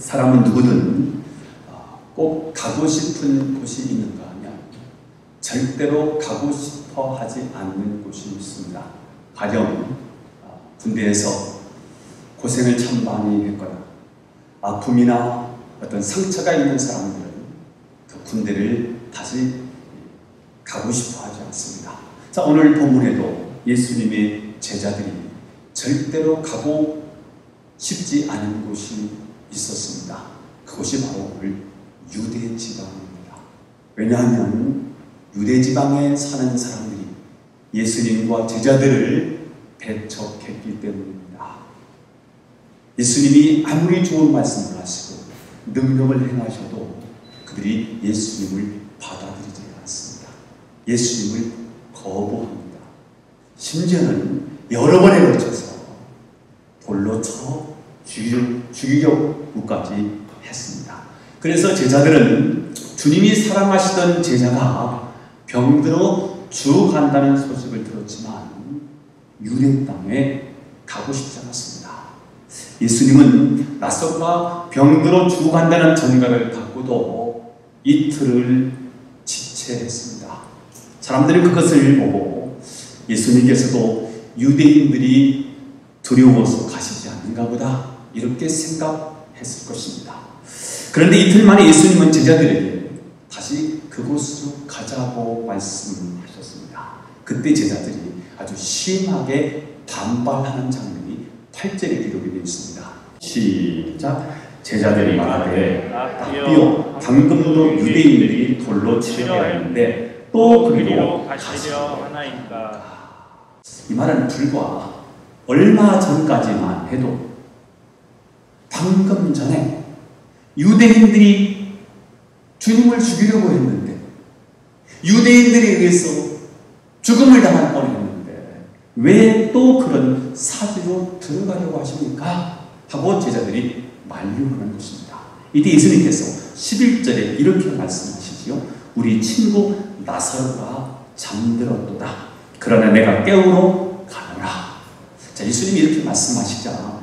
사람은 누구든 꼭 가고 싶은 곳이 있는가 하면 절대로 가고 싶어 하지 않는 곳이 있습니다. 가령 군대에서 고생을 참 많이 했거나 아픔이나 어떤 상처가 있는 사람들은 그 군대를 다시 가고 싶어 하지 않습니다. 자, 오늘 본문에도 예수님의 제자들이 절대로 가고 싶지 않은 곳이 있었습니다. 그곳이 바로 오늘 유대 지방입니다. 왜냐하면 유대 지방에 사는 사람들이 예수님과 제자들을 배척했기 때문입니다. 예수님이 아무리 좋은 말씀을 하시고 능력을 행하셔도 그들이 예수님을 받아들이지 않습니다. 예수님을 거부합니다. 심지어는 여러 번에 걸쳐서 돌로 쳐 죽이려고까지 했습니다. 그래서 제자들은 주님이 사랑하시던 제자가 병들어 죽어간다는 소식을 들었지만 유대 땅에 가고 싶지 않았습니다. 예수님은 나사로가 병들어 죽어간다는 전가를 갖고도 이틀을 지체했습니다. 사람들이 그것을 보고 예수님께서도 유대인들이 두려워서 가시지 않는가 보다 이렇게 생각했을 것입니다. 그런데 이틀 만에 예수님은 제자들에게 다시 그곳으로 가자고 말씀하셨습니다. 그때 제자들이 아주 심하게 반발하는 장면이 8절에 기록이 되어 있습니다. 시작. 제자들이 말하되 납비여 방금도 유대인들이 돌로 치려 하였는데 또 그리로 가시려 하나인가. 이 말은 불과 얼마 전까지만 해도 방금 전에 유대인들이 주님을 죽이려고 했는데 유대인들에 의해서 죽음을 당할 뻔했는데 왜 또 그런 사지로 들어가려고 하십니까? 하고 제자들이 만류하는 것입니다. 이때 예수님께서 11절에 이렇게 말씀하시지요. 우리 친구 나사로가 잠들었도다. 그러나 내가 깨우러 가노라. 자, 예수님이 이렇게 말씀하시자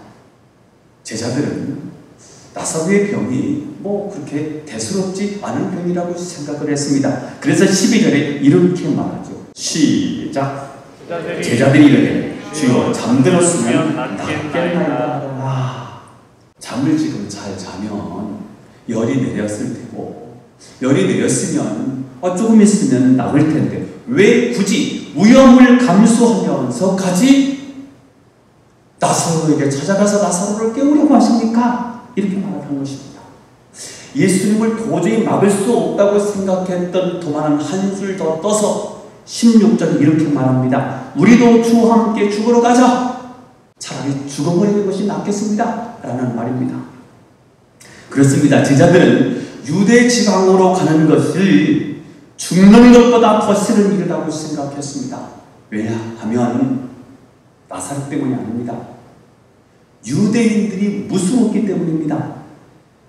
제자들은 나사로의 병이 그렇게 대수롭지 않은 병이라고 생각을 했습니다. 그래서 12절에 이렇게 말하죠. 시작. 제자들이 이르되 주여 잠들었으면 낫겠나이다. 잠을 지금 잘 자면 열이 내렸을 테고 열이 내렸으면 조금 있으면 나을 텐데 왜 굳이 위험을 감수하면서까지 나사로에게 찾아가서 나사로를 깨우려고 하십니까? 이렇게 말하는 것입니다. 예수님을 도저히 막을 수 없다고 생각했던 도마는 한술 더 떠서 16절 이렇게 말합니다. 우리도 주와 함께 죽으러 가자. 차라리 죽어버리는 것이 낫겠습니다. 라는 말입니다. 그렇습니다. 제자들은 유대 지방으로 가는 것을 죽는 것보다 더 싫은 일이라고 생각했습니다. 왜냐하면 나사로 때문이 아닙니다. 유대인들이 무서웠기 때문입니다.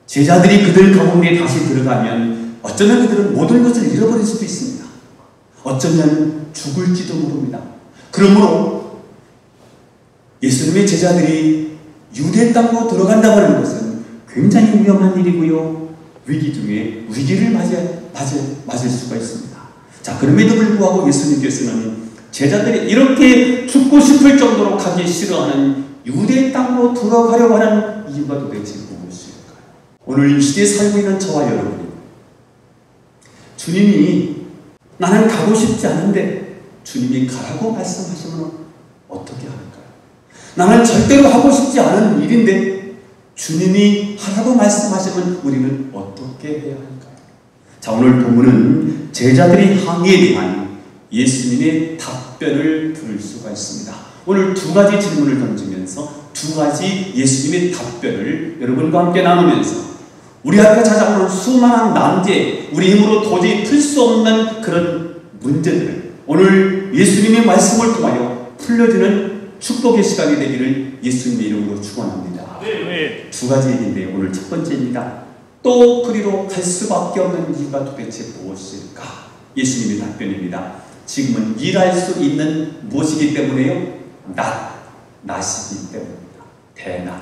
제자들이 그들 가운데 다시 들어가면 어쩌면 그들은 모든 것을 잃어버릴 수도 있습니다. 어쩌면 죽을지도 모릅니다. 그러므로 예수님의 제자들이 유대 땅으로 들어간다고 하는 것은 굉장히 위험한 일이고요. 위기 중에 위기를 맞을 수가 있습니다. 자, 그럼에도 불구하고 예수님께서는 제자들이 이렇게 죽고 싶을 정도로 가기 싫어하는 유대 땅으로 들어가려고 하는 이유가 도대체 무엇일까요? 오늘 이 시대에 살고 있는 저와 여러분이 주님이 나는 가고 싶지 않은데 주님이 가라고 말씀하시면 어떻게 할까요? 나는 절대로 하고 싶지 않은 일인데 주님이 하라고 말씀하시면 우리는 어떻게 해야 할까요? 자, 오늘 본문은 제자들의 항의에 대한 예수님의 답변을 들을 수가 있습니다. 오늘 두 가지 질문을 던지면서 두 가지 예수님의 답변을 여러분과 함께 나누면서 우리 앞에 찾아오는 수많은 난제, 우리 힘으로 도저히 풀 수 없는 그런 문제들을 오늘 예수님의 말씀을 통하여 풀려주는 축복의 시간이 되기를 예수님의 이름으로 축원합니다. 두 가지 얘기인데 오늘 첫 번째입니다. 또 그리로 갈 수밖에 없는 이유가 도대체 무엇일까? 예수님의 답변입니다. 지금은 일할 수 있는 무엇이기 때문에요? 낮이기 때문입니다. 대낮.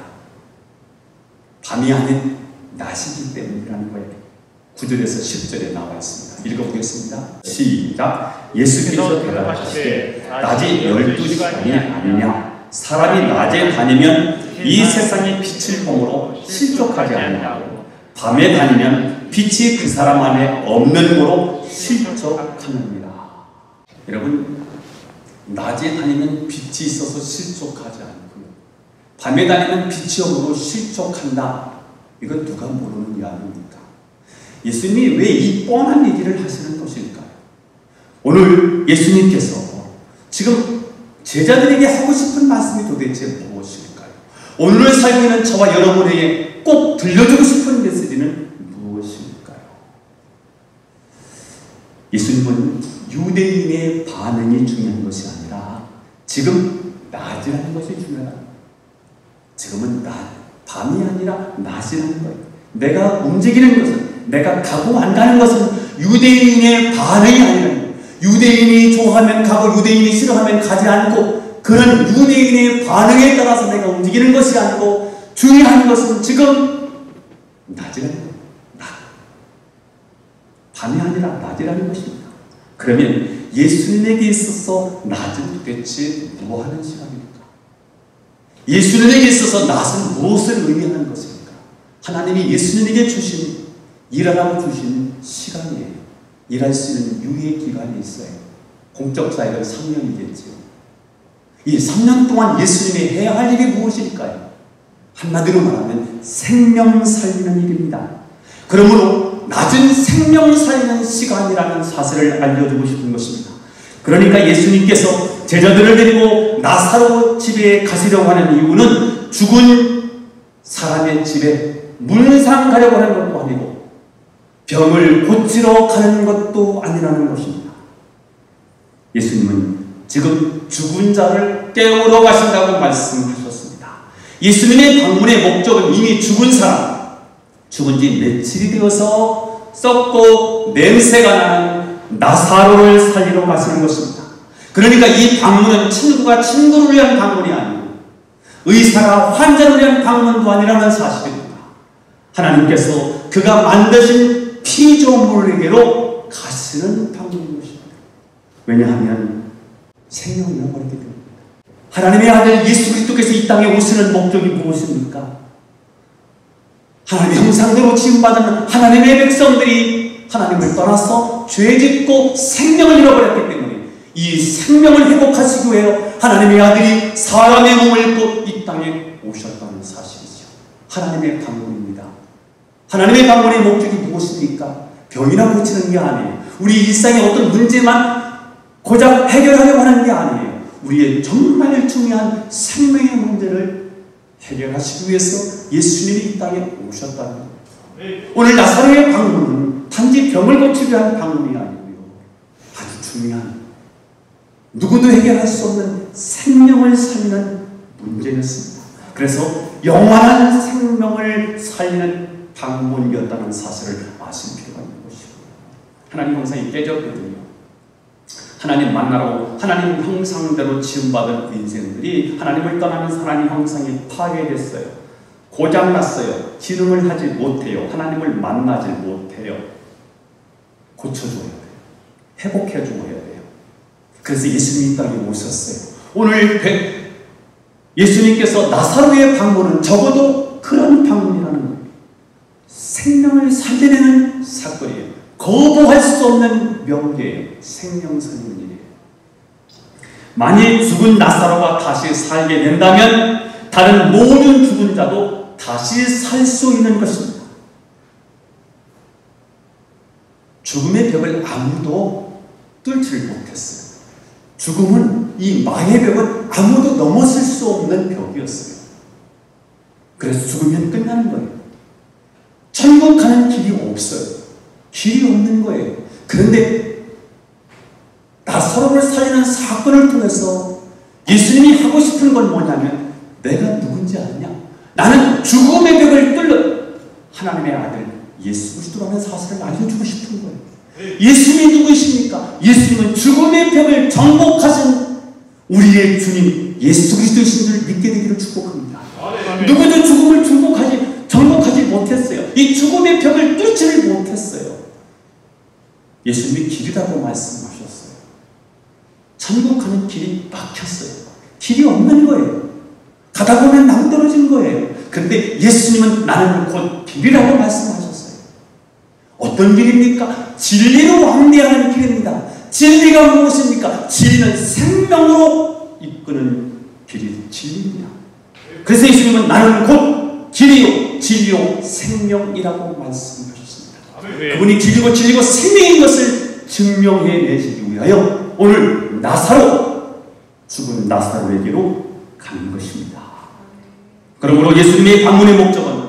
밤이 아닌 나시기 때문이라는 거예요. 9절에서 10절에 나와 있습니다. 읽어보겠습니다. 시작. 예수께서 대답하시되 낮이 12시간이 아니냐? 사람이 낮에 다니면 이 세상의 빛을 보므로 실족하지 아니하고 밤에 다니면 빛이 그 사람 안에 없는 거로 실족하느니라. 여러분, 낮에 다니면 빛이 있어서 실족하지 않고요, 밤에 다니면 빛이 없으므로 실족한다. 이건 누가 모르는 이야기입니까? 예수님이 왜 이 뻔한 얘기를 하시는 것일까요? 오늘 예수님께서 지금 제자들에게 하고 싶은 말씀이 도대체 무엇일까요? 오늘 살고 있는 저와 여러분에게 꼭 들려주고 싶은 메시지는 무엇일까요? 예수님은 유대인의 반응이 중요한 것이 아니라 지금 낮이라는 것이 중요하다. 지금은 밤이 아니라 낮이라는 거예요. 내가 움직이는 것은, 내가 가고 안 가는 것은 유대인의 반응이 아니라, 유대인이 좋아하면 가고 유대인이 싫어하면 가지 않고, 그런 유대인의 반응에 따라서 내가 움직이는 것이 아니고, 중요한 것은 지금 낮이라는 거예요. 밤이 아니라 낮이라는 것입니다. 그러면 예수님에게 있어서 낮은 도대체 무엇하는 시간입니까? 예수님에게 있어서 낮은 무엇을 의미하는 것입니까? 하나님이 예수님에게 주신, 일하라고 주신 시간이에요. 일할 수 있는 유예 기간이 있어요. 공적 사역은 3년이겠지요. 이 3년 동안 예수님이 해야 할 일이 무엇일까요? 한마디로 말하면 생명 살리는 일입니다. 그러므로 낮은 생명 살리는 시간이라는 사실을 알려주고 싶은 것입니다. 그러니까 예수님께서 제자들을 데리고 나사로 집에 가시려고 하는 이유는 죽은 사람의 집에 문상 가려고 하는 것도 아니고 병을 고치러 가는 것도 아니라는 것입니다. 예수님은 지금 죽은 자를 깨우러 가신다고 말씀하셨습니다. 예수님의 방문의 목적은 이미 죽은 사람, 죽은 지 며칠이 되어서 썩고 냄새가 나는 나사로를 살리러 가시는 것입니다. 그러니까 이 방문은 친구가 친구를 위한 방문이 아니고 의사가 환자를 위한 방문도 아니라는 사실입니다. 하나님께서 그가 만드신 피조물에게로 가시는 방문인 것입니다. 왜냐하면 생명을 잃어버리기 때문입니다. 하나님의 아들 예수 그리스도께서 이 땅에 오시는 목적이 무엇입니까? 하나님의 형상대로 지음받은 하나님의 백성들이 하나님을 떠나서 죄짓고 생명을 잃어버렸기 때문에 이 생명을 회복하시기 위해 하나님의 아들이 사람의 몸을 입고 이 땅에 오셨다는 사실이죠. 하나님의 방문입니다. 하나님의 방문의 목적이 무엇입니까? 병이나 고치는 게 아니에요. 우리 일상의 어떤 문제만 고작 해결하려고 하는 게 아니에요. 우리의 정말 중요한 생명의 문제를 해결하시기 위해서 예수님이 이 땅에 오셨다는 거예요. 오늘 나사로의 방문은 단지 병을 고치기 위한 방문이 아니고요, 아주 중요한, 누구도 해결할 수 없는 생명을 살리는 문제였습니다. 그래서 영원한 생명을 살리는 방문이었다는 사실을 아실 필요가 있는 것이고, 하나님 형상이 깨졌거든요. 하나님 만나러 하나님 형상대로 지음받은 인생들이 하나님을 떠나는 하나님 형상이 파괴됐어요. 고장났어요. 기능을 하지 못해요. 하나님을 만나지 못해요. 고쳐줘야 돼요. 회복해줘야 돼요. 그래서 예수님이 이 땅에 오셨어요. 오늘 예수님께서 나사로의 방문은 적어도 그런 방문이라는 거예요. 생명을 살려내는 사건이에요. 거부할 수 없는 명제예요. 생명 살리는 일이에요. 만일 죽은 나사로가 다시 살게 된다면 다른 모든 죽은 자도 다시 살 수 있는 것입니다. 죽음의 벽을 아무도 뚫지를 못했어요. 죽음은, 이 마의 벽은 아무도 넘어설 수 없는 벽이었어요. 그래서 죽으면 끝나는 거예요. 천국 가는 길이 없어요. 길이 없는 거예요. 그런데 나사로를 살리는 사건을 통해서 예수님이 하고 싶은 건 뭐냐면, 내가 누군지 아느냐? 나는 죽음의 벽을 뚫는 하나님의 아들 예수 그리스도라는 사실을 알려주고 싶은 거예요. 예수님이 누구이십니까? 예수님은 죽음의 벽을 정복하신 우리의 주님 예수 그리스도이신 줄 믿게 되기를 축복합니다. 누구도 죽음을 정복하지 못했어요. 이 죽음의 벽을 뚫지를 못했어요. 예수님이 길이라고 말씀하셨어요. 천국 가는 길이 막혔어요. 길이 없는 거예요. 가다 보면 낭떠러진 거예요. 그런데 예수님은 나는 곧 길이라고 말씀하셨어요. 어떤 길입니까? 진리로 왕래하는 길입니다. 진리가 무엇입니까? 진리는 생명으로 이끄는 길이 진리입니다. 그래서 예수님은 나는 곧 길이요 진리요 생명이라고 말씀하셨습니다. 그분이 길이고 진리고 생명인 것을 증명해내시기 위하여 오늘 나사로, 죽은 나사로에게로 가는 것입니다. 그러므로 예수님의 방문의 목적은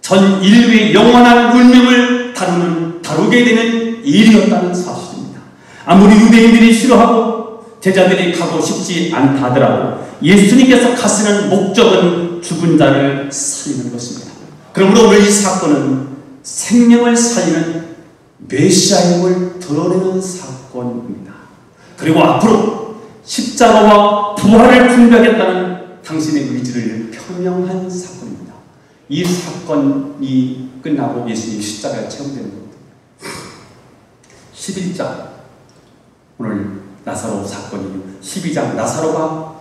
전 인류의 영원한 운명을 다루게 되는 일이었다는 사실입니다. 아무리 유대인들이 싫어하고 제자들이 가고 싶지 않다 하더라도 예수님께서 가시는 목적은 죽은 자를 살리는 것입니다. 그러므로 오늘 이 사건은 생명을 살리는 메시아임을 드러내는 사건입니다. 그리고 앞으로 십자가와 부활을 준비하겠다는 당신의 의지를 표명한 사건입니다. 이 사건이 끝나고 예수님이 십자가에 체험되는 겁니다. 11장, 오늘 나사로 사건이요 12장 나사로가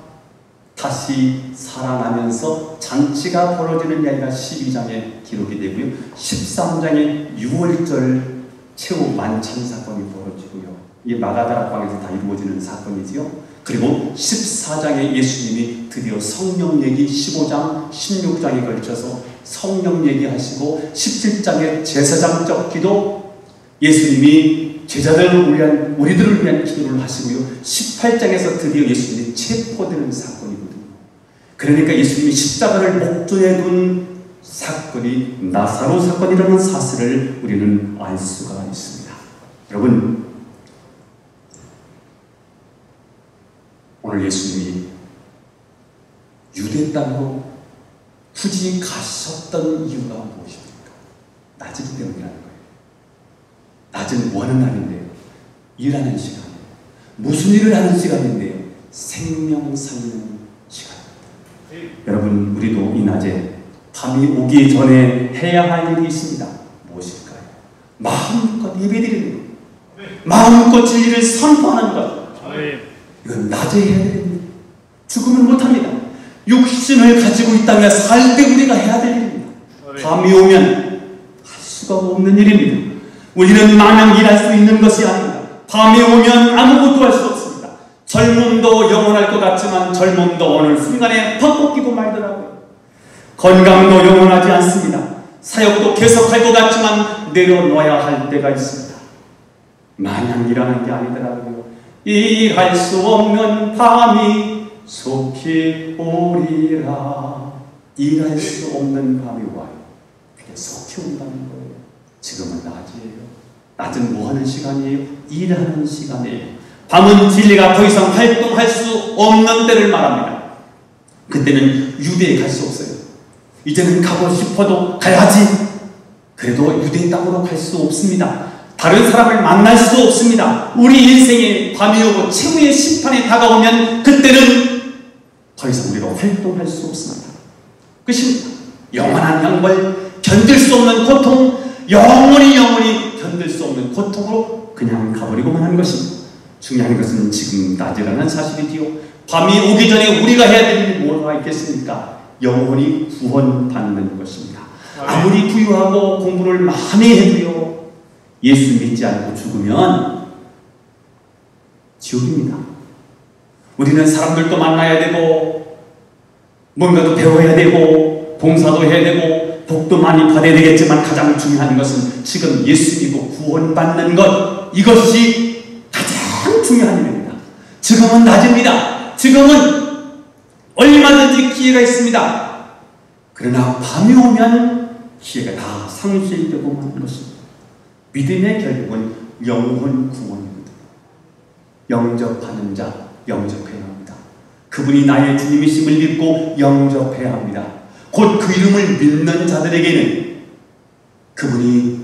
다시 살아나면서 잔치가 벌어지는 이야기가 12장에 기록이 되고요. 13장에 6월절 최후 만찬 사건이 벌어지고요. 이게 마가다락방에서 다 이루어지는 사건이지요. 그리고 14장에 예수님이 드디어 성령 얘기 15장, 16장에 걸쳐서 성령 얘기하시고 17장에 제사장적 기도 예수님이 제자들을 위한, 우리들을 위한 기도를 하시고요. 18장에서 드디어 예수님이 체포되는 사건이거든요. 그러니까 예수님이 십자가를 목전에 둔 사건이 나사로 사건이라는 사실을 우리는 알 수가 있습니다. 여러분, 오늘 예수님이 유대 땅으로 굳이 가셨던 이유가 무엇입니까? 낮이기 때문이라는 거예요. 낮은 뭐 하는 날인데요? 일하는 시간이에요. 무슨 일을 하는 시간인데요? 생명 살리는 시간입니다. 여러분, 우리도 이 낮에 밤이 오기 전에 해야 할 일이 있습니다. 무엇일까요? 마음껏 예배드리는 것, 마음껏 진리를 선포하는 것. 이건 낮에 해야 됩니다. 죽으면 못합니다. 육신을 가지고 이 땅에 살 때 우리가 해야 될 일입니다. 밤이 오면 할 수가 없는 일입니다. 우리는 마냥 일할 수 있는 것이 아닙니다. 밤이 오면 아무것도 할 수 없습니다. 젊음도 영원할 것 같지만 젊음도 어느 순간에 퍽 꺾이고 말더라고요. 건강도 영원하지 않습니다. 사역도 계속할 것 같지만 내려놓아야 할 때가 있습니다. 마냥 일하는 게 아니더라고요. 일할 수 없는 밤이 속히 오리라. 일할 수 없는 밤이 와요. 그게 속히 온다는 거예요. 지금은 낮이에요. 낮은 뭐하는 시간이에요? 일하는 시간이에요. 밤은 진리가 더 이상 활동할 수 없는 때를 말합니다. 그때는 유대에 갈 수 없어요. 이제는 가고 싶어도 가야지. 그래도 유대 땅으로 갈 수 없습니다. 다른 사람을 만날 수도 없습니다. 우리 인생에 밤이 오고 최후의 심판이 다가오면 그때는 더 이상 우리가 활동할 수 없습니다. 그것입니다. 영원한 형벌, 견딜 수 없는 고통, 영원히 견딜 수 없는 고통으로 그냥 가버리고만 하는 것입니다. 중요한 것은 지금 낮이라는 사실이지요. 밤이 오기 전에 우리가 해야 될 일이 뭐가 있겠습니까? 영원히 구원받는 것입니다. 아무리 부유하고 공부를 많이 해도요, 예수 믿지 않고 죽으면 지옥입니다. 우리는 사람들도 만나야 되고 뭔가도 배워야 되고 봉사도 해야 되고 복도 많이 받아야 되겠지만 가장 중요한 것은 지금 예수 믿고 구원받는 것, 이것이 가장 중요한 일입니다. 지금은 낮입니다. 지금은 얼마든지 기회가 있습니다. 그러나 밤이 오면 기회가 다 상실되고 마는 것입니다. 믿음의 결국은 영혼 구원입니다. 영접하는 자 영접해야 합니다. 그분이 나의 주님이심을 믿고 영접해야 합니다. 곧 그 이름을 믿는 자들에게는 그분이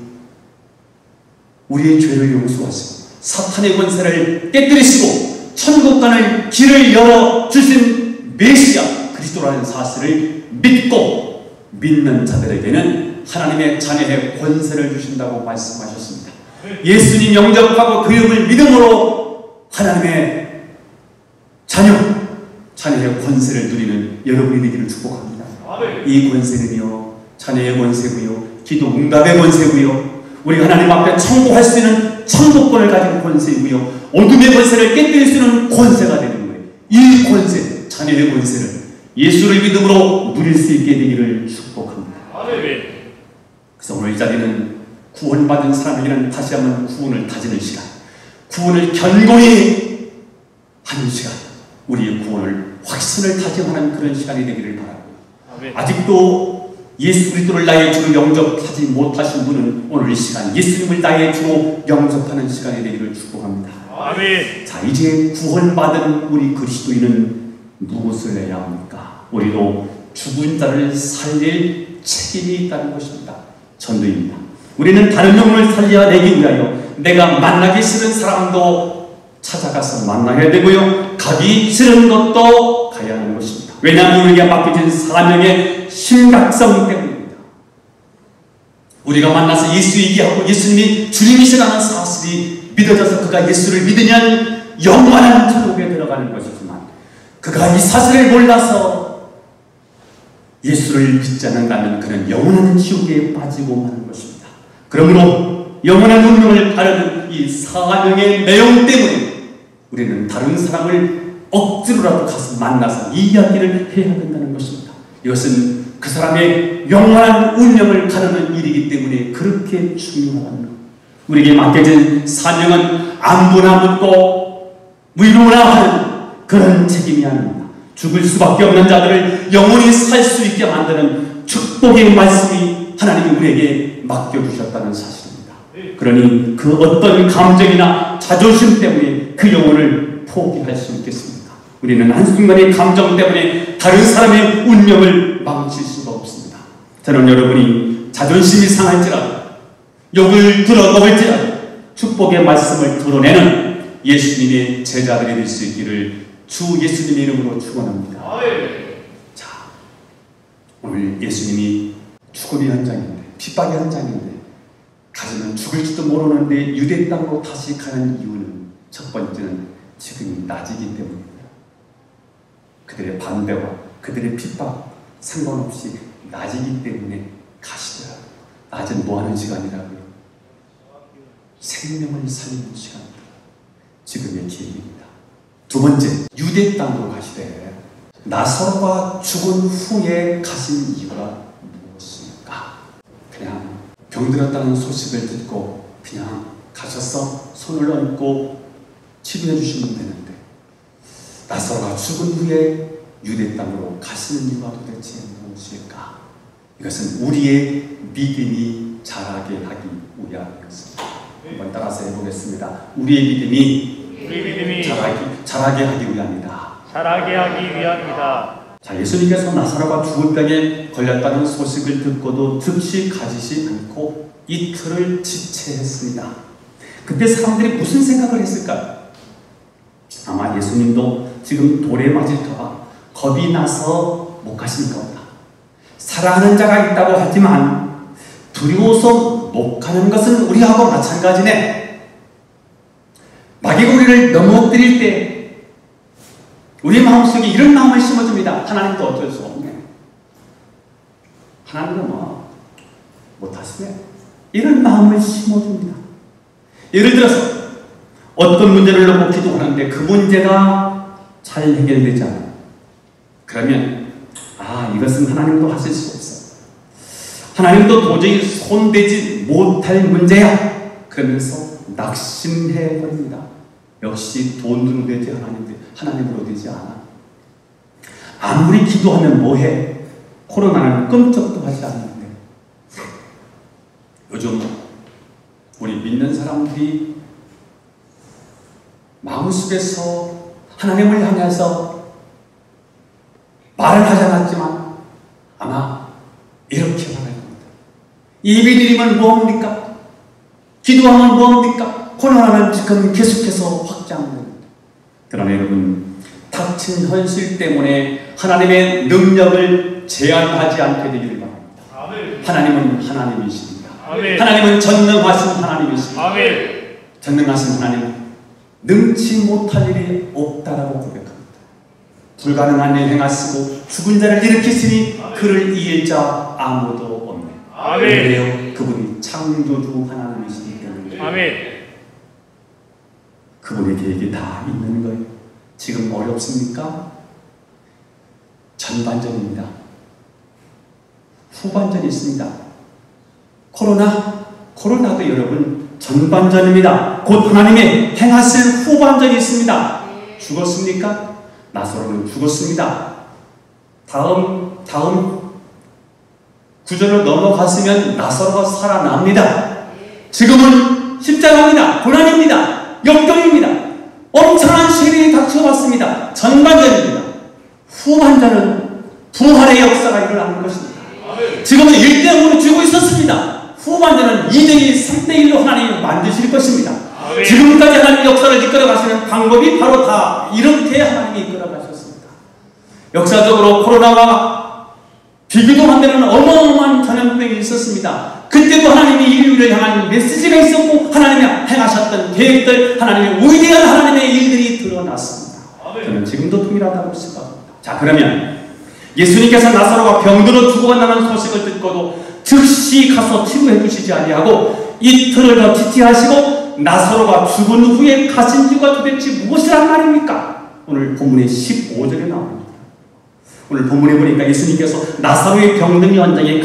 우리의 죄를 용서하시고 사탄의 권세를 깨뜨리시고 천국 가는 길을 열어주신 메시아 그리스도라는 사실을 믿고 믿는 자들에게는 하나님의 자녀의 권세를 주신다고 말씀하셨습니다. 예수님 영접하고 그 이름을 믿음으로 하나님의 자녀의 권세를 누리는 여러분이 되기를 축복합니다. 이 권세는요, 자녀의 권세고요, 기도 응답의 권세고요, 우리 하나님 앞에 청구할 수 있는 천국권을 가진 권세이고요, 어둠의 권세를 깨뜨릴 수 있는 권세가 되는 거예요. 이 권세, 자녀의 권세를 예수를 믿음으로 누릴 수 있게 되기를 축복합니다. 그래서 오늘 이 자리는 구원받은 사람에게는 다시 한번 구원을 다지는 시간, 구원을 견고히 하는 시간, 우리의 구원을 확신을 다짐하는 그런 시간이 되기를 바라고요. 아직도 예수 그리스도를 나의 주로 영접하지 못하신 분은 오늘 이 시간 예수님을 나의 주로 영접하는 시간이 되기를 축복합니다. 아멘. 자, 이제 구원받은 우리 그리스도인은 무엇을 해야 합니까? 우리도 죽은 자를 살릴 책임이 있다는 것입니다. 전도입니다. 우리는 다른 영혼을 살려내기 위하여 내가 만나기 싫은 사람도 찾아가서 만나야 되고요, 가기 싫은 것도 가야 하는 것입니다. 왜냐하면 우리에게 맡겨진 사명의 심각성 때문입니다. 우리가 만나서 예수 얘기하고 예수님이 주님이시라는 사실이 믿어져서 그가 예수를 믿으면 영원한 천국에 들어가는 것이지만, 그가 이 사실을 몰라서 예수를 믿지 않는다면 그는 영원한 지옥에 빠지고 마는 것입니다. 그러므로 영원한 운명을 가르는 이 사명의 내용 때문에 우리는 다른 사람을 억지로라도 가서 만나서 이 이야기를 해야 된다는 것입니다. 이것은 그 사람의 영원한 운명을 가르는 일이기 때문에 그렇게 중요하다는 것. 우리에게 맡겨진 사명은 아무나 묻고 무이루나 하는 그런 책임이 아닙니다. 죽을 수밖에 없는 자들을 영원히 살 수 있게 만드는 축복의 말씀이 하나님이 우리에게 맡겨주셨다는 사실입니다. 그러니 그 어떤 감정이나 자존심 때문에 그 영혼을 포기할 수 있겠습니까? 우리는 한순간의 감정 때문에 다른 사람의 운명을 망칠 수가 없습니다. 저는 여러분이 자존심이 상할지라도, 욕을 들어먹을지라도 축복의 말씀을 드러내는 예수님의 제자들이 될 수 있기를 주 예수님의 이름으로 축원합니다. 자, 오늘 예수님이 죽음의 현장인데, 핍박의 현장인데, 가지면 죽을지도 모르는데 유대 땅으로 다시 가는 이유는 첫 번째는 지금이 낮이기 때문입니다. 그들의 반대와 그들의 핍박 상관없이 낮이기 때문에 가시더라고요. 낮은 뭐하는 시간이라고요? 생명을 살리는 시간입니다. 지금의 기회입니다. 두 번째, 유대 땅으로 가시되 나사로가 죽은 후에 가신 이유가 무엇입니까? 그냥 병들었다는 소식을 듣고 그냥 가셔서 손을 얹고 치료해 주시면 되는데, 나사로가 죽은 후에 유대 땅으로 가시는 이유가 도대체 무엇일까? 이것은 우리의 믿음이 자라게 하기 위함이었습니다. 한번 따라서 해보겠습니다. 우리의 믿음이 자라게 하기 위함이다. 자라게 하기 위함이다. 자, 예수님께서 나사로가 죽을 병에 걸렸다는 소식을 듣고도 즉시 가지시 않고 이틀을 지체했습니다. 그때 사람들이 무슨 생각을 했을까요? 아마 예수님도 지금 돌에 맞을까봐 겁이 나서 못 가신 겁니다. 사랑하는 자가 있다고 하지만 두려워서 못 가는 것은 우리하고 마찬가지네. 마귀가 우리를 넘어뜨릴 때 우리 마음속에 이런 마음을 심어줍니다. 하나님도 어쩔 수 없네. 하나님은 뭐 못하시네. 이런 마음을 심어줍니다. 예를 들어서 어떤 문제를 놓고 기도하는데 그 문제가 잘 해결되지 않아요. 그러면 이것은 하나님도 하실 수 없어. 하나님도 도저히 손대지 못할 문제야. 그러면서 낙심해버립니다. 역시 돈으로 되지 하나님으로 되지 않아. 아무리 기도하면 뭐해? 코로나는 끔찍도 하지 않는데. 요즘 우리 믿는 사람들이 마음속에서 하나님을 향해서 말을 하지 않았지만 아마 이렇게 말할 겁니다. 예배드리면 뭐합니까? 기도하면 뭐합니까? 코로나는 지금 계속해서 확장됩니다. 그러나 여러분, 닥친 현실 때문에 하나님의 능력을 제한하지 않게 되기를 바랍니다. 하나님은 하나님이십니다. 아멘. 하나님은 전능하신 하나님이십니다. 아멘. 전능하신 하나님, 능치 못할 일이 없다라고 고백합니다. 불가능한 일 행하시고 죽은 자를 일으키시니 그를 이길 자 아무도 없네. 아멘. 왜요? 그분이 창조주 하나님이시기 때문에. 아멘. 그분의 계획이 다 있는 거예요. 지금 어렵습니까? 전반전입니다. 후반전이 있습니다. 코로나도 여러분 전반전입니다. 곧 하나님의 행하실 후반전이 있습니다. 죽었습니까? 나사로는 죽었습니다. 다음 구절로 넘어갔으면 나사로가 살아납니다. 지금은 십자가입니다. 고난입니다. 역경입니다. 엄청난 시련이 닥쳐왔습니다. 전반전입니다. 후반전은 부활의 역사가 일어나는 것입니다. 지금은 1대0으로 쥐고 있었습니다. 후반전은 2대2, 3대1로 하나님이 만드실 것입니다. 지금까지 하나님 역사를 이끌어가시는 방법이 바로 다 이렇게 하나님이 이끌어가셨습니다. 역사적으로 코로나가 비교도 안 되는 어마어마한 전염병이 있었습니다. 그때도 하나님이 인류를 향한 메시지가 있었고 하나님이 행하셨던 계획들, 하나님의 위대한 하나님의 일들이 드러났습니다. 저는 지금도 동일하다고 생각합니다. 자, 그러면 예수님께서 나사로가 병들어 죽어간다는 소식을 듣고도 즉시 가서 치료해 주시지 아니하고 이틀을 더 지체하시고 나사로가 죽은 후에 가신 이유가 도대체 무엇이란 말입니까? 오늘 본문의 15절에 나옵니다. 오늘 본문에 보니까 예수님께서 나사로의 병든 현장에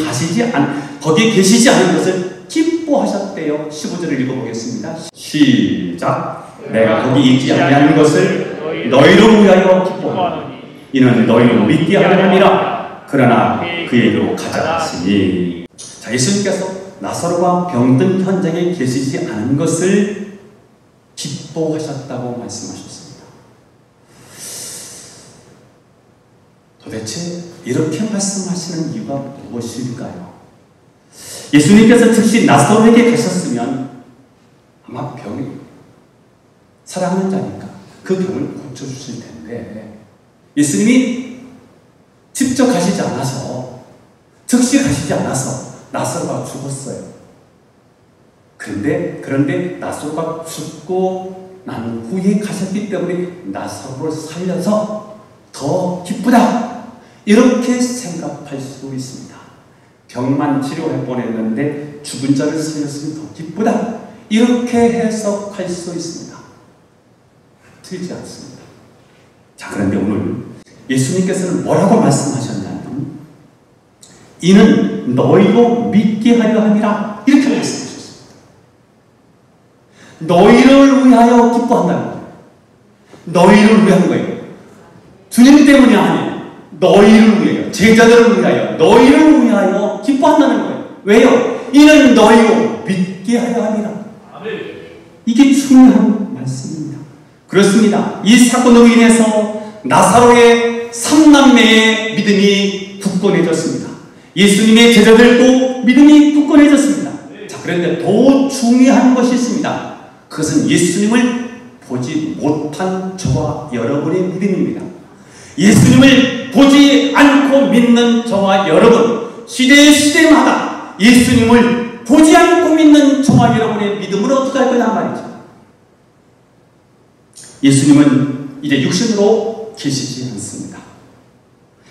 거기에 계시지 않은 것을 기뻐하셨대요. 15절을 읽어보겠습니다. 시작. 내가 거기 있지 아니하는 것을 너희로 위하여 기뻐하노니 이는 너희로 믿게 하려 함이라. 그러나 그에게로 가자 하시니. 자, 예수님께서 나사로가 병든 현장에 계시지 않은 것을 기뻐하셨다고 말씀하셨습니다. 도대체 이렇게 말씀하시는 이유가 무엇일까요? 예수님께서 즉시 나사로에게 가셨으면 아마 사랑하는 자니까 그 병을 고쳐주실 텐데 예수님이 직접 가시지 않아서 즉시 가시지 않아서 나사로가 죽었어요. 그런데 나사로가 죽고 난 후에 가셨기 때문에 나사로를 살려서 더 기쁘다 이렇게 생각할 수 있습니다. 병만 치료해 보냈는데 죽은 자를 살렸으니 더 기쁘다 이렇게 해석할 수 있습니다. 틀리지 않습니다. 자, 그런데 오늘 예수님께서는 뭐라고 말씀하셨냐면 이는 너희로 믿게 하려 함이라 이렇게 말씀하셨습니다. 너희를 위하여 기뻐한다는 거예요. 너희를 위한 거예요. 주님 때문이 아니에요. 너희를 위하여, 제자들을 위하여, 너희를 위하여 기뻐한다는 거예요. 왜요? 이는 너희로 믿게 하려 함이라. 이게 중요한 말씀입니다. 그렇습니다. 이 사건으로 인해서 나사로의 3남매의 믿음이 굳건해졌습니다. 예수님의 제자들도 믿음이 굳건해졌습니다. 자, 그런데 더 중요한 것이 있습니다. 그것은 예수님을 보지 못한 저와 여러분의 믿음입니다. 예수님을 보지 않고 믿는 저와 여러분, 시대마다 예수님을 보지 않고 믿는 저와 여러분의 믿음을 어떻게 할 거냐 말이죠. 예수님은 이제 육신으로 계시지 않습니다.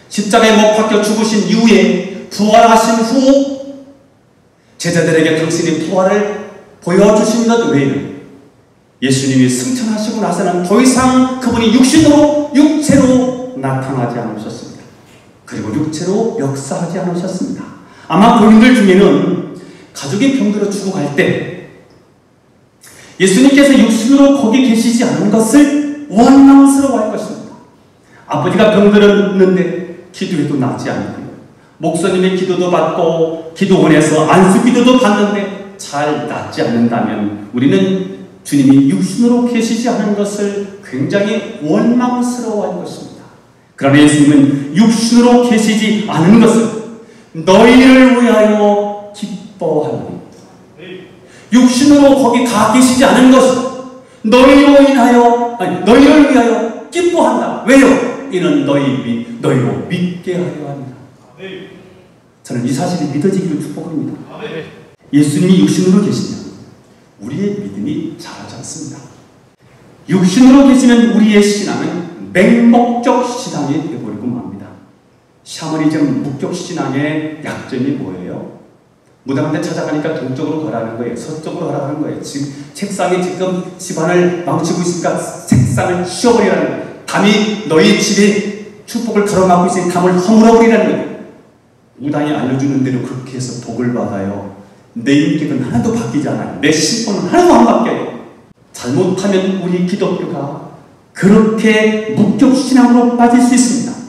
십자가에 못 박혀 죽으신 이후에 부활하신 후 제자들에게 당신의 부활을 보여주신 것 외에는 예수님이 승천하시고 나서는 더 이상 그분이 육체로 나타나지 않으셨습니다. 그리고 육체로 역사하지 않으셨습니다. 아마 본인들 중에는 가족이 병들어 죽어갈 때 예수님께서 육신으로 거기 계시지 않은 것을 원망스러워할 것입니다. 아버지가 병들었는데 기도해도 낫지 않고요. 목사님의 기도도 받고 기도원에서 안수기도도 받는데 잘 낫지 않는다면 우리는 주님이 육신으로 계시지 않은 것을 굉장히 원망스러워할 것입니다. 그러나 예수님은 육신으로 계시지 않은 것을 너희를 위하여 기뻐하노니 육신으로 거기 가 계시지 않은 것을 너희를 위하여 기뻐한다. 왜요? 이는 너희로 믿게 하려 합니다. 저는 이 사실이 믿어지기를 축복합니다. 예수님이 육신으로 계시면 우리의 믿음이 자라지 않습니다. 육신으로 계시면 우리의 신앙은 맹목적 신앙이 되어버리고 맙니다. 샤머니즘 목적 신앙의 약점이 뭐예요? 무당한테 찾아가니까 동쪽으로 가라는 거예요. 서쪽으로 가라는 거예요. 지금 책상에 지금 집안을 망치고 있으니까 책상을 치워버리라는 거예요. 담이 너희 집에 축복을 가로막고 있으니 담을 허물어버리라는 거예요. 무당이 알려주는 대로 그렇게 해서 복을 받아요. 내 인격은 하나도 바뀌지 않아요. 내 신분은 하나도 안 바뀌어요. 잘못하면 우리 기독교가 그렇게 목적신앙으로 빠질 수 있습니다.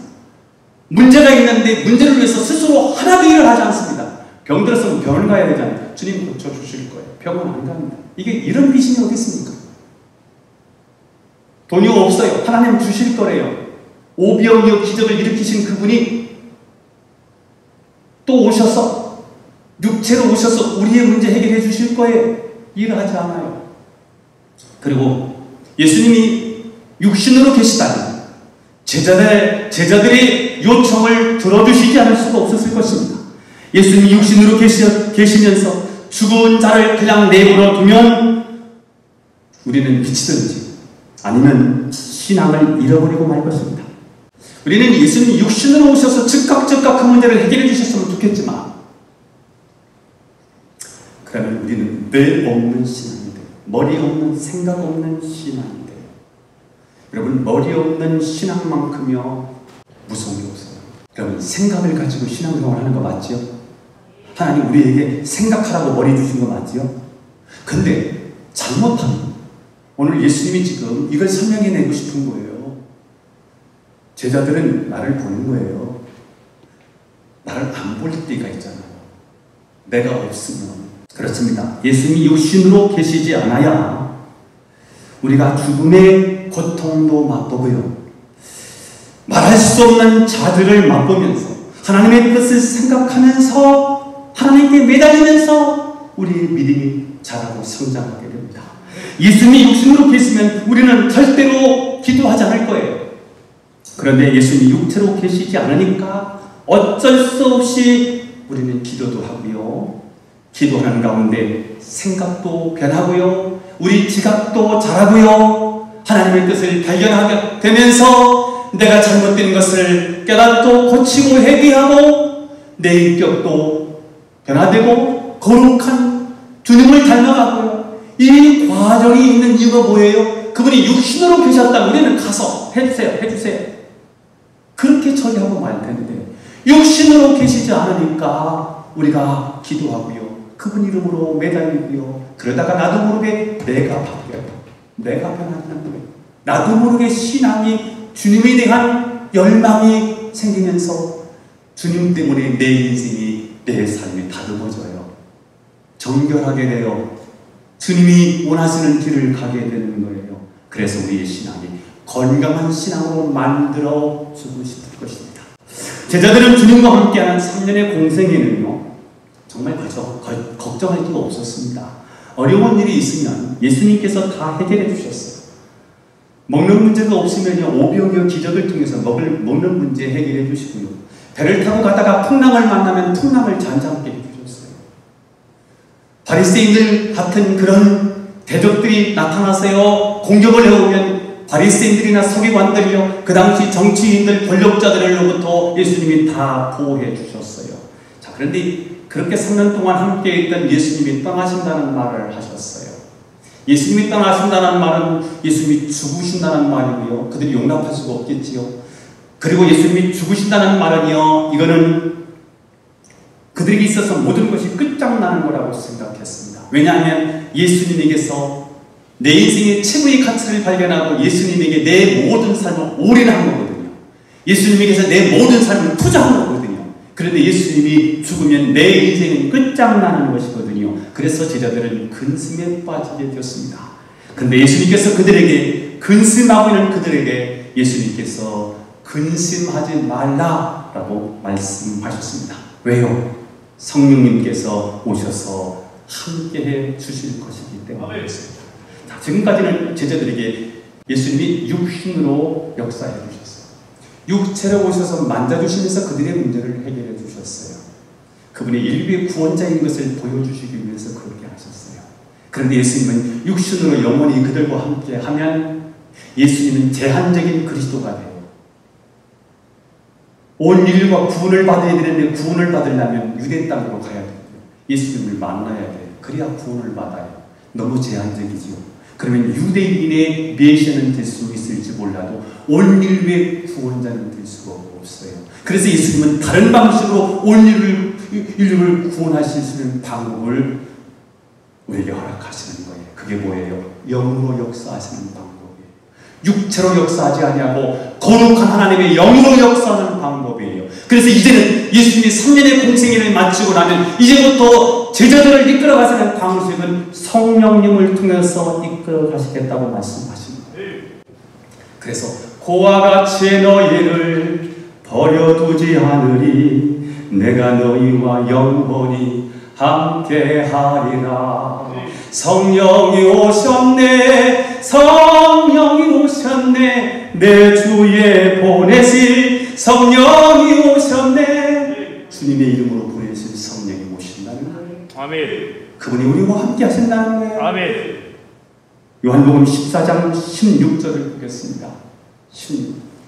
문제가 있는데 문제를 위해서 스스로 하나도 일을 하지 않습니다. 병 들었으면 병을 가야 되잖아요. 주님 고쳐주실 거예요. 병은 안 갑니다. 이게 이런 미신이 어디 있습니까? 돈이 없어요. 하나님 주실 거래요. 오병이어 기적을 일으키신 그분이 또 오셔서 육체로 오셔서 우리의 문제 해결해 주실 거예요. 일을 하지 않아요. 그리고 예수님이 육신으로 계시다니 제자들의 요청을 들어주시지 않을 수가 없었을 것입니다. 예수님이 육신으로 계시면서 죽은 자를 그냥 내버려 두면 우리는 미치든지 아니면 신앙을 잃어버리고 말 것입니다. 우리는 예수님이 육신으로 오셔서 즉각 그 문제를 해결해 주셨으면 좋겠지만 그러면 우리는 뇌 없는 신앙이 돼요. 머리 없는 생각 없는 신앙이 돼요. 여러분 머리 없는 신앙만큼요 무서운 게 없어요. 여러분 생각을 가지고 신앙생활 하는 거 맞지요? 하나님 우리에게 생각하라고 머리 주신 거 맞지요? 근데 잘못하면 오늘 예수님이 지금 이걸 설명해내고 싶은 거예요. 제자들은 나를 보는 거예요. 나를 안 볼 때가 있잖아요. 내가 없으면. 그렇습니다. 예수님이 육신으로 계시지 않아야 우리가 죽음의 고통도 맛보고요. 말할 수 없는 자들을 맛보면서 하나님의 뜻을 생각하면서 하나님께 매달리면서 우리의 믿음이 자라고 성장하게 됩니다. 예수님이 육신으로 계시면 우리는 절대로 기도하지 않을 거예요. 그런데 예수님이 육체로 계시지 않으니까 어쩔 수 없이 우리는 기도도 하고요. 기도하는 가운데 생각도 변하고요. 우리 지각도 잘하고요. 하나님의 뜻을 발견하게 되면서 내가 잘못된 것을 깨닫고 고치고 회개하고 내 인격도 변화되고 거룩한 주님을 닮아가고요. 이 과정이 있는 이유가 뭐예요? 그분이 육신으로 계셨다면 우리는 가서 해주세요. 그렇게 처리하고 말 텐데 육신으로 계시지 않으니까 우리가 기도하고요. 그분 이름으로 매달리고요. 그러다가 나도 모르게 내가 바뀌어요. 내가 변하는 거예요. 나도 모르게 신앙이 주님에 대한 열망이 생기면서 주님 때문에 내 인생이 내 삶이 다듬어져요. 정결하게 돼요. 주님이 원하시는 길을 가게 되는 거예요. 그래서 우리의 신앙이 건강한 신앙으로 만들어 주고 싶을 것입니다. 제자들은 주님과 함께하는 3년의 공생에는요 정말 걱정할 게 없었습니다. 어려운 일이 있으면 예수님께서 다 해결해 주셨어요. 먹는 문제가 없으면요 오병이어 기적을 통해서 먹는 문제 해결해 주시고요. 배를 타고 가다가 풍랑을 만나면 풍랑을 잔잔하게 해주셨어요. 바리새인들 같은 그런 대적들이 나타나서요 공격을 해오면 바리새인들이나 서기관들이요 그 당시 정치인들 권력자들로부터 예수님이 다 보호해 주셨어요. 자, 그런데 그렇게 3년 동안 함께 있던 예수님이 떠나신다는 말을 하셨어요. 예수님이 떠나신다는 말은 예수님이 죽으신다는 말이고요. 그들이 용납할 수가 없겠지요. 그리고 예수님이 죽으신다는 말은요 이거는 그들에게 있어서 모든 것이 끝장나는 거라고 생각했습니다. 왜냐하면 예수님에게서 내 인생의 최고의 가치를 발견하고 예수님에게 내 모든 삶을 올인한 거거든요. 예수님에게서 내 모든 삶을 투자한 거거든요. 그런데 예수님이 죽으면 내 인생은 끝장나는 것이거든요. 그래서 제자들은 근심에 빠지게 되었습니다. 그런데 예수님께서 그들에게 근심하고 있는 그들에게 예수님께서 근심하지 말라라고 말씀하셨습니다. 왜요? 성령님께서 오셔서 함께해 주실 것이기 때문이었습니다. 지금까지는 제자들에게 예수님이 육신으로 역사해 주셨어요. 육체로 오셔서 만져주시면서 그들의 문제를 해결해 주셨어요. 그분이 인류의 구원자인 것을 보여주시기 위해서 그렇게 하셨어요. 그런데 예수님은 육신으로 영원히 그들과 함께 하면 예수님은 제한적인 그리스도가 돼요. 온 인류가 구원을 받아야 되는데 구원을 받으려면 유대 땅으로 가야 돼요. 예수님을 만나야 돼요. 그래야 구원을 받아요. 너무 제한적이지요. 그러면 유대인의 메시아는 될 수 있을지 몰라도 온 인류의 구원자는 될 수가 없어요. 그래서 예수님은 다른 방식으로 온 인류를 구원하실 수 있는 방법을 우리에게 허락하시는 거예요. 그게 뭐예요? 영으로 역사하시는 방법이에요. 육체로 역사하지 아니하고 거룩한 하나님의 영으로 역사하는 방법이에요. 그래서 이제는 예수님이 3년의 공생애를 마치고 나면 이제부터 제자들을 이끌어가시는 방식은 성령님을 통해서 이끌어가시겠다고 말씀하십니다. 그래서 그와 같이 너희를 버려두지 않으리 내가 너희와 영원히 함께하리라. 성령이 오셨네 성령이 오셨네 내 주에 보내실 성령이 오셨네. 주님의 이름으로 보내실 성령이 오신다는 거예요. 아멘. 그분이 우리와 함께 하신다는 거예요. 아멘. 요한복음 14장 16절을 보겠습니다.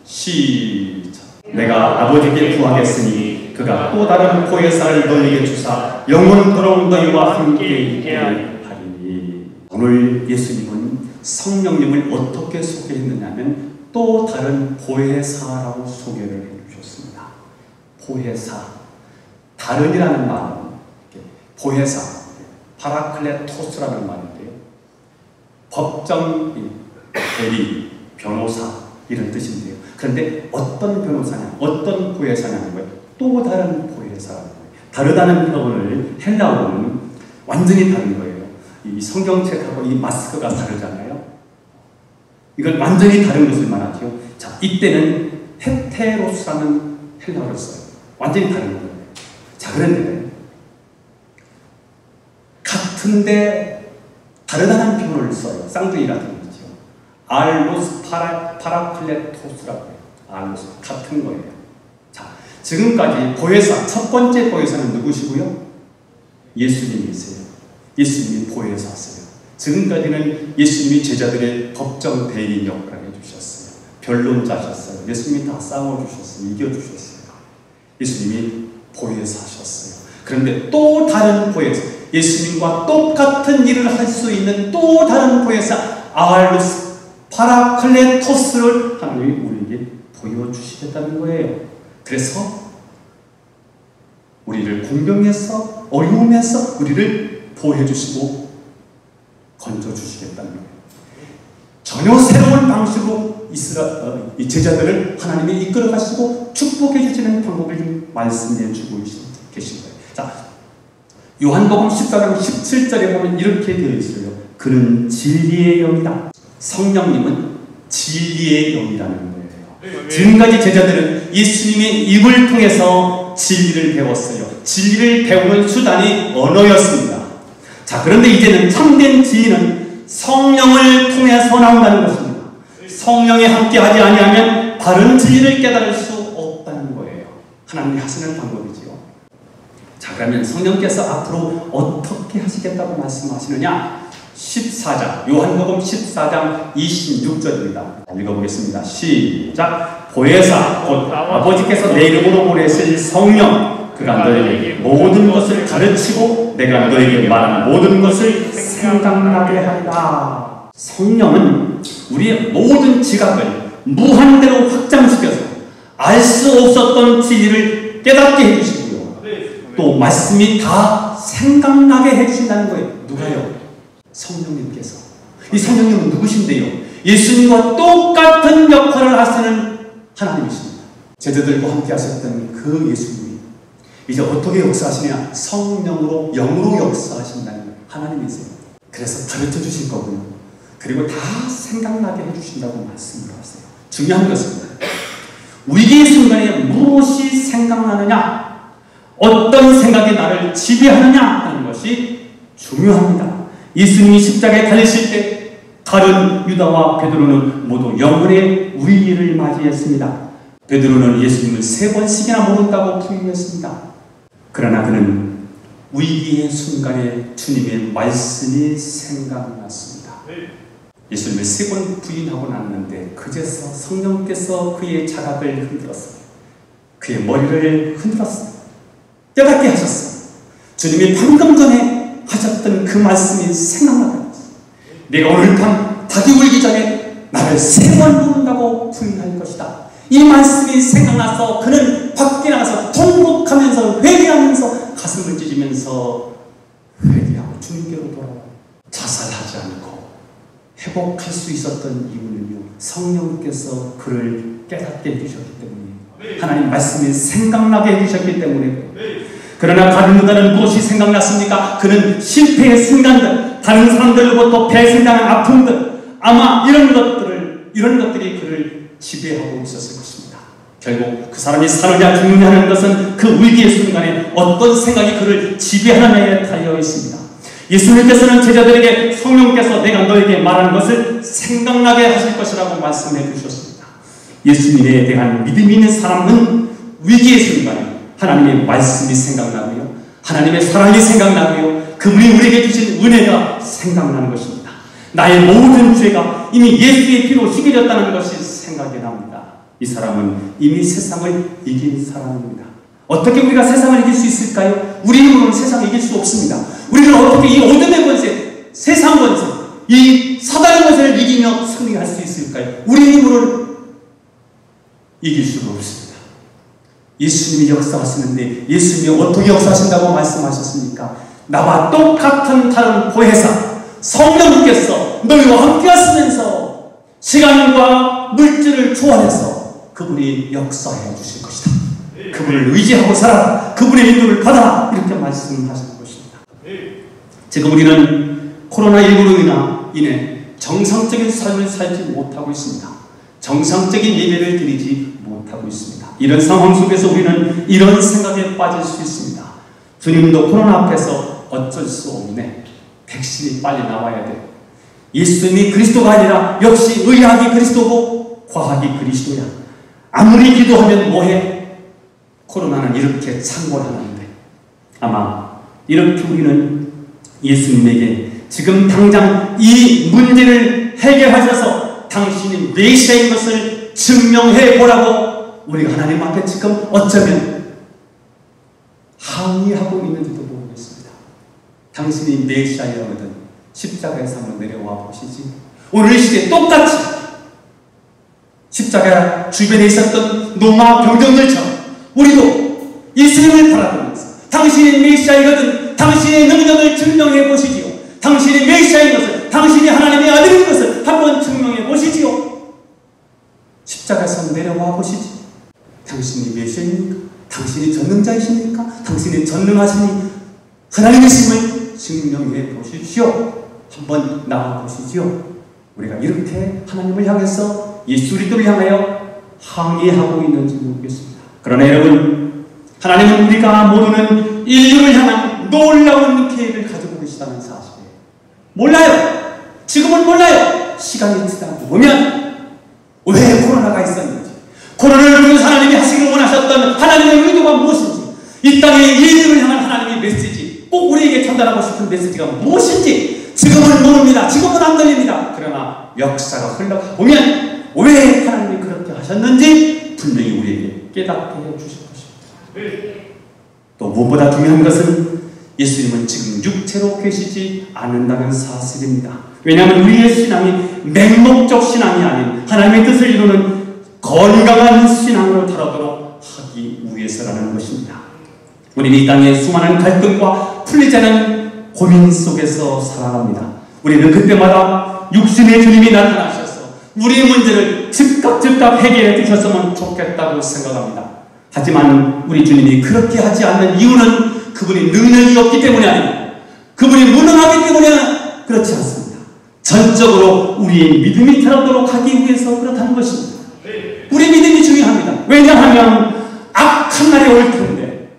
시작. 내가 아버지께 구하겠으니 그가 또 다른 보혜사를 너희에게 주사 영원토록 너희와 함께 있게 하리니. 오늘 예수님은 성령님을 어떻게 소개했느냐면 또 다른 보혜사라고 소개를 해주셨습니다. 보혜사, 다른이라는 말은 보혜사, 파라클레토스라는 말인데요. 법정 대리, 변호사 이런 뜻인데요. 그런데 어떤 변호사냐, 어떤 보혜사냐는 거예요. 또 다른 보혜사라는 거예요. 다르다는 표현을 헬라어는 완전히 다른 거예요. 이 성경책하고 이 마스크가 다르잖아요. 이건 완전히 다른 것을 말하죠. 자, 이때는 헤테로스라는 헬라어를 써요. 완전히 다른 거예요. 자, 그런데 같은데 다르다는 표현을 써요. 쌍둥이라는 거죠. 알로스 파라클레토스라고 해요. 알로스, 같은 거예요. 자, 지금까지 보혜사, 첫 번째 보혜사는 누구시고요? 예수님이세요. 예수님이 보혜사세요. 지금까지는 예수님이 제자들의 법정 대리인 역할을 해주셨어요. 변론자셨어요. 예수님이 다 싸워주셨어요. 이겨주셨어요. 예수님이 보혜사셨어요. 그런데 또 다른 보혜사, 예수님과 똑같은 일을 할 수 있는 또 다른 보혜사, 아알로스 파라클레토스를 하나님이 우리에게 보여주시겠다는 거예요. 그래서 우리를 공경해서 어려움에서 우리를 보호해주시고 건져주시겠다는 거예요. 전혀 새로운 방식으로 이 제자들을 하나님이 이끌어가시고 축복해주시는 방법을 말씀해주고 계신 거예요. 자, 요한복음 14장 17절에 보면 이렇게 되어 있어요. 그는 진리의 영이다. 성령님은 진리의 영이라는 거예요. 지금까지 제자들은 예수님의 입을 통해서 진리를 배웠어요. 진리를 배우는 수단이 언어였습니다. 자, 그런데 이제는 참된 진리는 성령을 통해서 나온다는 것입니다. 성령이 함께하지 아니하면 바른 진리를 깨달을 수 없다는 거예요. 하나님이 하시는 방법이지요. 자, 그러면 성령께서 앞으로 어떻게 하시겠다고 말씀하시느냐? 14장, 요한복음 14장 26절입니다. 읽어보겠습니다. 시작. 보혜사, 곧 아버지께서 내 이름으로 보내실 성령, 그가 너에게 모든 것을 가르치고 내가 너에게 말한 모든 것을 생각나게 한다. 성령은 우리의 모든 지각을 무한대로 확장시켜서 알 수 없었던 진리를 깨닫게 해주시고요. 또 말씀이 다 생각나게 해주신다는 거예요. 누가요? 성령님께서. 이 성령님은 누구신데요? 예수님과 똑같은 역할을 하시는 하나님이십니다. 제자들과 함께 하셨던 그 예수님이 이제 어떻게 역사하시냐? 성령으로, 영으로 역사하신다는 하나님이세요. 그래서 가르쳐 주신 거고요. 그리고 다 생각나게 해주신다고 말씀을 하세요. 중요한 것은 위기의 순간에 무엇이 생각나느냐, 어떤 생각이 나를 지배하느냐 하는 것이 중요합니다. 예수님이 십자가에 달리실 때 다른 유다와 베드로는 모두 영혼의 위기를 맞이했습니다. 베드로는 예수님을 3번씩이나 모른다고 부인했습니다. 그러나 그는 위기의 순간에 주님의 말씀이 생각났습니다. 예수님을 3번 부인하고 났는데 그제서 성령께서 그의 자각을 흔들었어요. 그의 머리를 흔들었어요. 깨닫게 하셨어요. 주님이 방금 전에 하셨던 그 말씀이 생각나게 했어요. 내가 오늘 밤 닭이 울기 전에 나를 3번 부른다고 부인할 것이다. 이 말씀이 생각나서 그는 밖에 나가서 통곡하면서 회개하면서 가슴을 찢으면서 회개하고 주님께로 돌아와요. 자살하지 않고 회복할 수 있었던 이유는요, 성령께서 그를 깨닫게 해주셨기 때문이에요. 하나님 말씀이 생각나게 해주셨기 때문에. 그러나 다른 누가는 무엇이 생각났습니까? 그는 실패의 순간들, 다른 사람들로부터 배신당한 아픔들, 아마 이런 것들이 그를 지배하고 있었을 것입니다. 결국 그 사람이 사느냐 죽느냐 하는 것은 그 위기의 순간에 어떤 생각이 그를 지배하느냐에 달려 있습니다. 예수님께서는 제자들에게 성령께서 내가 너에게 말하는 것을 생각나게 하실 것이라고 말씀해 주셨습니다. 예수님에 대한 믿음이 있는 사람은 위기의 순간에 하나님의 말씀이 생각나고요, 하나님의 사랑이 생각나고요, 그분이 우리에게 주신 은혜가 생각나는 것입니다. 나의 모든 죄가 이미 예수의 피로 희겨졌다는 것이 생각이 납니다. 이 사람은 이미 세상을 이긴 사람입니다. 어떻게 우리가 세상을 이길 수 있을까요? 우리 힘으로는 세상을 이길 수 없습니다. 우리는 어떻게 이 어둠의 권세, 세상 권세, 이 사단의 권세를 이기며 승리할 수 있을까요? 우리 힘으로는 이길 수가 없습니다. 예수님이 역사하시는데 예수님이 어떻게 역사하신다고 말씀하셨습니까? 나와 똑같은 다른 보혜사 성령께서 너희와 함께 하시면서 시간과 물질을 초월해서 그분이 역사해 주실 것이다. 그분을 의지하고 살아라. 그분의 인도를 받아라. 이렇게 말씀하시는 것입니다. 지금 우리는 코로나19로 인해 정상적인 삶을 살지 못하고 있습니다. 정상적인 예배를 드리지 못하고 있습니다. 이런 상황 속에서 우리는 이런 생각에 빠질 수 있습니다. 주님도 코로나 앞에서 어쩔 수 없네. 백신이 빨리 나와야 돼. 예수님이 그리스도가 아니라 역시 의학이 그리스도고 과학이 그리스도야. 아무리 기도하면 뭐해? 코로나는 이렇게 창궐하는데. 아마 이렇게 우리는 예수님에게 지금 당장 이 문제를 해결하셔서 당신이 메시아인 것을 증명해 보라고 우리가 하나님 앞에 지금 어쩌면 항의하고 있는지도 모르겠습니다. 당신이 메시아이라거든 십자가에서 한번 내려와 보시지. 오늘 이 시대에 똑같이 십자가 주변에 있었던 노마 병정들처럼 우리도 예수님을 바라보면서 당신이 메시아이거든 당신의 능력을 증명해 보시지요. 당신이 메시아인 것을, 당신이 하나님의 아들인 것을 한번 증명해 보시지요. 십자가에서 내려와 보시지. 당신이 메시아입니까? 당신이 전능자이십니까? 당신이 전능하시니 하나님이심을 증명해 보십시오. 한번 나와 보시지요. 우리가 이렇게 하나님을 향해서 예수 그리스도를 향하여 항의하고 있는지 모르겠습니다. 그러나 여러분, 하나님은 우리가 모르는 인류를 향한 놀라운 계획을 가지고 계시다는 사실이에요. 몰라요. 지금은 몰라요. 시간이 지나고 보면 왜 코로나가 있었는지, 코로나를 통해서 하나님이 하시기를 원하셨던 하나님의 의도가 무엇인지, 이 땅의 인류를 향한 하나님의 메시지, 꼭 우리에게 전달하고 싶은 메시지가 무엇인지 지금은 모릅니다. 지금은 안 들립니다. 그러나 역사가 흘러가 보면 왜 하나님이 그렇게 하셨는지 분명히 우리에게 깨닫게 해주실 것입니다. 또 무엇보다 중요한 것은 예수님은 지금 육체로 계시지 않는다는 사실입니다. 왜냐하면 우리의 신앙이 맹목적 신앙이 아닌 하나님의 뜻을 이루는 건강한 신앙으로 자라도록 하기 위해서라는 것입니다. 우리는 이 땅의 수많은 갈등과 풀리지 않은 고민 속에서 살아갑니다. 우리는 그때마다 육신의 주님이 나타나셔서 우리의 문제를 즉각 해결해 주셨으면 좋겠다고 생각합니다. 하지만 우리 주님이 그렇게 하지 않는 이유는 그분이 능력이 없기 때문이 아닙니다. 그분이 무능하기 때문에 그렇지 않습니다. 전적으로 우리의 믿음이 자라도록 하기 위해서 그렇다는 것입니다. 우리 믿음이 중요합니다. 왜냐하면 악한 날이 올 텐데,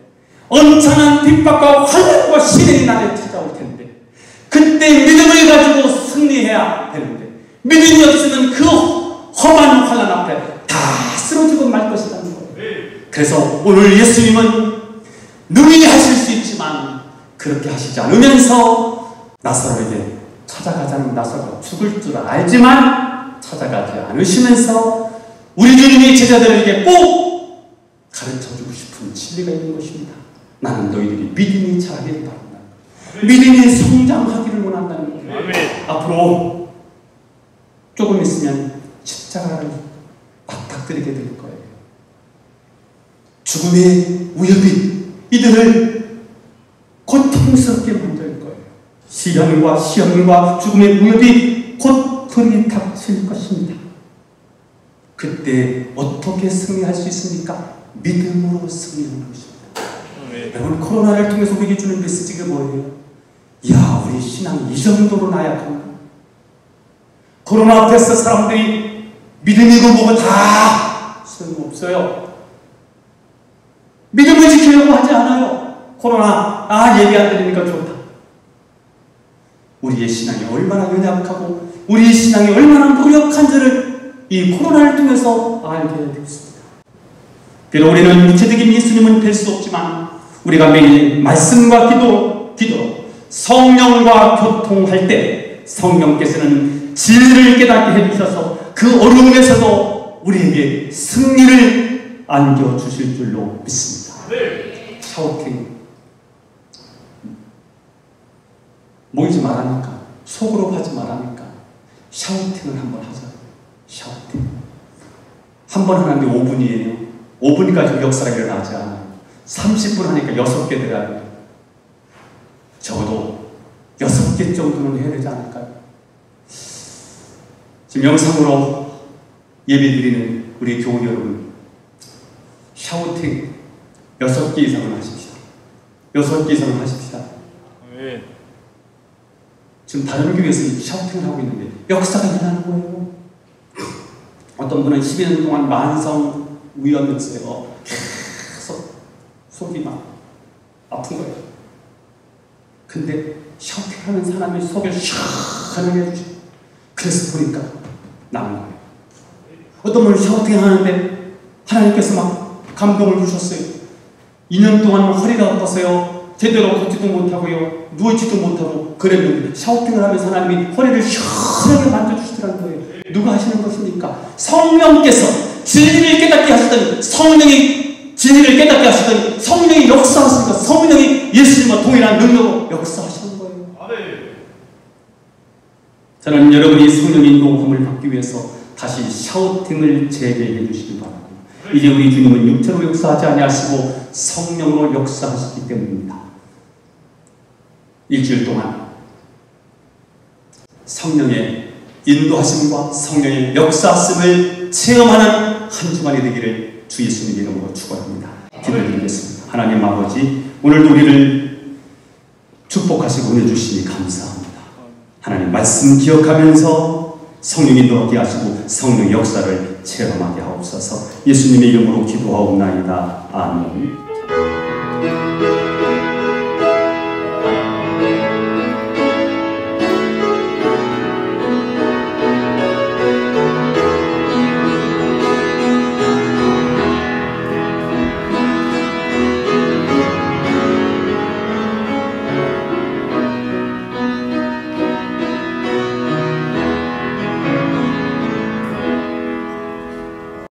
엄청난 핍박과 환난과 시련이 나를 찾아올 텐데, 그때 믿음을 가지고 승리해야 되는데, 믿음이 없으면 그 험한 환난 앞에 다 쓰러지고 말 것이라는 거예요. 그래서 오늘 예수님은 능히 하실 수 있지만 그렇게 하시지 않으면서 나사로에게 찾아가자는 나사로가 죽을 줄 알지만 찾아가지 않으시면서 우리 주님이 제자들에게 꼭 가르쳐주고 싶은 진리가 있는 것입니다. 나는 너희들이 믿음이 자라기를 바란다. 믿음이 성장하기를 원한다는 거예요. 앞으로 조금 있으면 십자가를 맞닥뜨리게 될 거예요. 죽음의 위협이 이들을 고통스럽게 만들 거예요. 시련과 죽음의 위협이 곧 들이닥칠 것입니다. 그때 어떻게 승리할 수 있습니까? 믿음으로 승리하는 것입니다. 여러분, 코로나를 통해서 우리에게 주는 메시지가 뭐예요? 이야, 우리 신앙이 이 정도로 나약한가? 코로나 앞에서 사람들이 믿음이고 뭐고 다 소용없어요. 믿음을 지키려고 하지 않아요. 코로나, 예배 안 드리니까 좋다. 우리의 신앙이 얼마나 연약하고 우리의 신앙이 얼마나 무력한지를 이 코로나를 통해서 알게 되었습니다. 비록 우리는 육체적인 예수님은 뵐 수 없지만 우리가 매일 말씀과 기도로 성령과 교통할 때 성령께서는 진리를 깨닫게 해주셔서 그 어려움에서도 우리에게 승리를 안겨주실 줄로 믿습니다. 샤우팅 모이지 말라니까, 속으로 하지 말라니까 샤우팅을 한번 하자. 샤우팅 한 번 하는데 5분이에요. 5분까지 역사가 일어나지 않아요. 30분 하니까 6개 들어가요. 적어도 6개 정도는 해야 되지 않을까요? 지금 영상으로 예배드리는 우리 교우 여러분, 샤우팅 6개 이상은 하십시다. 6개 이상은 하십시다. 지금 다른 교회에서 샤우팅을 하고 있는데 역사가 일어나는 거예요. 어떤 분은 12년 동안 만성 위험했어요. 계속 속이 막 아픈 거예요. 근데 샤우팅하는 사람이 속을 시원하게 해주죠. 그래서 보니까 나은 거예요. 어떤 분은 샤우팅하는데 하나님께서 막 감동을 주셨어요. 2년 동안 허리가 아파서요. 제대로 걷지도 못하고요. 누워있지도 못하고 그랬는데 샤우팅을 하면서 하나님이 허리를 시원하게 만져주시더라는 거예요. 누가 하시는 것입니까? 성령께서 진리를 깨닫게 하시더니 성령이 진리를 깨닫게 하시더니 성령이 역사하시니까 성령이 예수님과 동일한 능력으로 역사하시는 거예요. 저는 여러분이 성령의 인도함을 받기 위해서 다시 샤우팅을 재개해 주시기 바랍니다. 이제 우리 주님은 육체로 역사하지 아니하시고 성령으로 역사하시기 때문입니다. 일주일 동안 성령의 인도하심과 성령의 역사하심을 체험하는 한 주간이 되기를 주 예수님의 이름으로 축원합니다. 기도드리겠습니다. 하나님 아버지, 오늘도 우리를 축복하시고 은혜 주시니 감사합니다. 하나님 말씀 기억하면서 성령이 인도하게 하시고 성령의 역사를 체험하게 하옵소서. 예수님의 이름으로 기도하옵나이다. 아멘.